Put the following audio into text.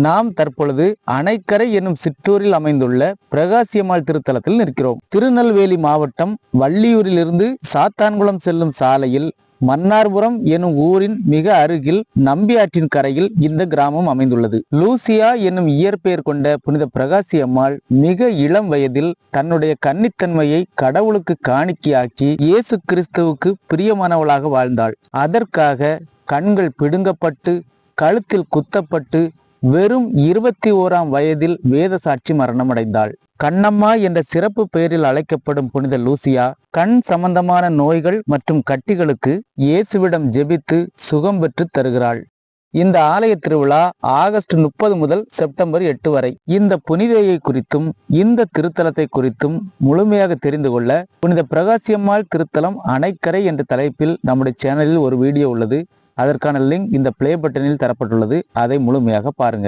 நாம் தற்பொழுது அணைக்கரை என்னும் சிற்றூரில் அமைந்துள்ள பிரகாசியம்மாள் திருத்தலத்தில் நிற்கிறோம். திருநெல்வேலி மாவட்டம் வள்ளியூரிலிருந்து சாத்தான்குளம் செல்லும் சாலையில் மன்னார்புரம் எனும் ஊரின் மிக அருகில் நம்பியாற்றின் கரையில் இந்த கிராமம் அமைந்துள்ளது. லூசியா என்னும் இயற்பெயர் கொண்ட புனித பிரகாசியம்மாள் மிக இளம் வயதில் தன்னுடைய கன்னித்தன்மையை கடவுளுக்கு காணிக்கையாக்கி இயேசு கிறிஸ்துவுக்கு பிரியமானவளாக வாழ்ந்தாள். அதற்காக கண்கள் பிடுங்கப்பட்டு கழுத்தில் குத்தப்பட்டு வெறும் 21ஆம் வயதில் வேத சாட்சி மரணம் அடைந்தாள். கண்ணம்மா என்ற சிறப்பு பெயரில் அழைக்கப்படும் புனித லூசியா கண் சம்பந்தமான நோய்கள் மற்றும் கட்டிகளுக்கு இயேசுவிடம் ஜெபித்து சுகம் பெற்று தருகிறாள். இந்த ஆலய திருவிழா ஆகஸ்ட் 30 முதல் செப்டம்பர் 8 வரை. இந்த புனிதையை குறித்தும் இந்த திருத்தலத்தை குறித்தும் முழுமையாக தெரிந்து கொள்ள புனித பிரகாசியம்மாள் திருத்தலம் அணைக்கரை என்ற தலைப்பில் நம்முடைய சேனலில் ஒரு வீடியோ உள்ளது. அதற்கான லிங்க் இந்த பிளே பட்டனில் தரப்பட்டுள்ளது. அதை முழுமையாக பாருங்க.